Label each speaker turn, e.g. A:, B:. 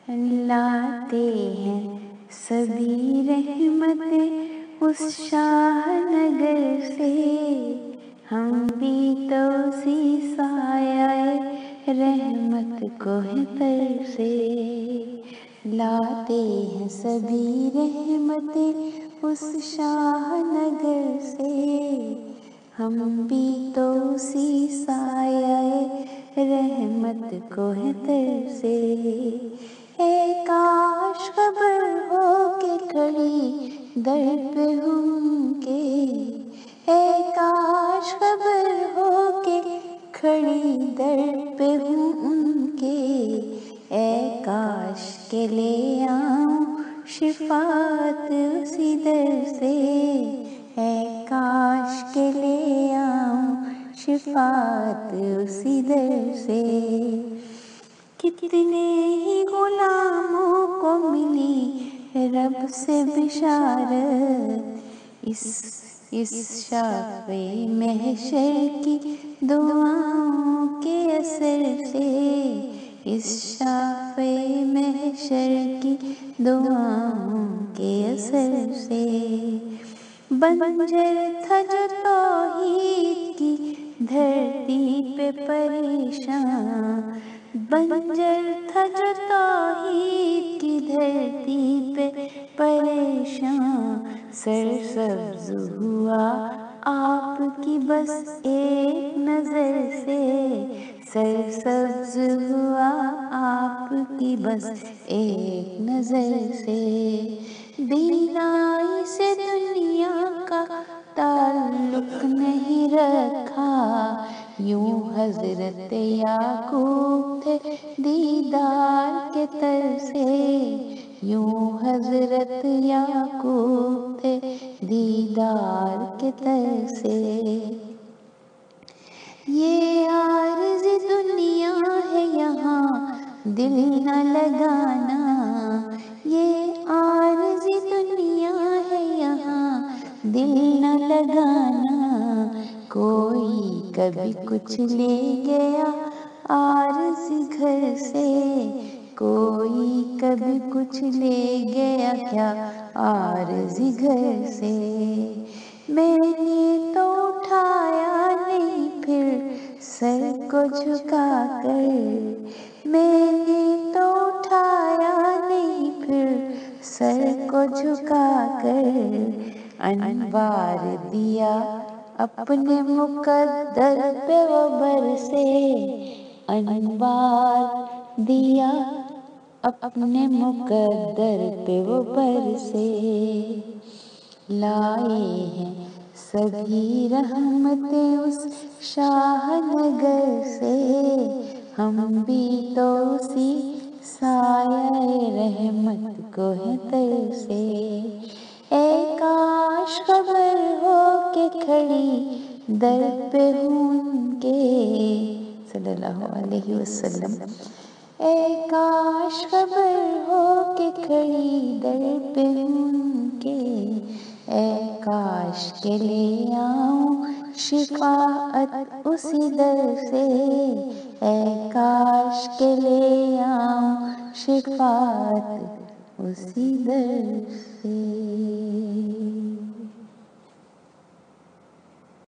A: لاتے ہیں سبھی رحمتیں اس شاہ نگر سے، ہم بھی تو اسی سایہ رحمت کوہتر سے۔ لاتے ہیں سبھی رحمتیں اس شاہ نگر سے، ہم بھی تو اسی سایہ رحمت کوہتر سے۔ اے کاش خبر ہو کہ کھڑی در پہ ہوں کے، اے کاش خبر ہو کہ کھڑی در پہ ہوں ان کے، اے کاش کے لے آؤں شفاعت اسی در سے، اے کاش کے لے آؤں شفاعت اسی در سے۔ کتنے ہی غلاموں کو ملی رب سے بشارت، اس شافع محشر کی دعاؤں کے اثر سے، اس شافع محشر کی دعاؤں کے اثر سے۔ بنجر تھا جو توحید کی دھرتی پہ پریشاں، بنجر تھا جو توحید کی دھرتی پہ پریشاں، سرسبز ہوا آپ کی بس ایک نظر سے، سرسبز ہوا آپ کی بس ایک نظر سے۔ بینائی سے دنیا کا تعلق نہیں رکھا، یوں حضرت یعقوب تھے دیدار کے تر سے، یوں حضرت یعقوب تھے دیدار کے تر سے۔ یہ عارضی دنیا ہے یہاں دل نہ لگانا، یہ عارضی دنیا ہے یہاں دل نہ لگانا، کوئی کبھی کچھ لے گیا عارضی گھر سے، کوئی کبھی کچھ لے گیا کیا عارضی گھر سے۔ میں نے تو اٹھایا نہیں پھر سر کو جھکا کر، میں نے تو اٹھایا نہیں پھر سر کو جھکا کر، انوار دیا اپنے مقدر پہ وہ برسے، انوار دیا اپنے مقدر پہ وہ برسے۔ لائے ہیں سبھی رحمتیں اس شاہ نگر سے، ہم بھی تو اسی سایہ رحمت کوہتر سے۔ اے کاش خبر ہو کہ کھڑی در پہ ہوں ان کے، صلی اللہ علیہ وسلم۔ اے کاش خبر ہو کہ کھڑی در پہ ہوں ان کے، اے کاش کے لے آؤں شفاعت اسی در سے، اے کاش کے لے آؤں شفاعت اسی در سے۔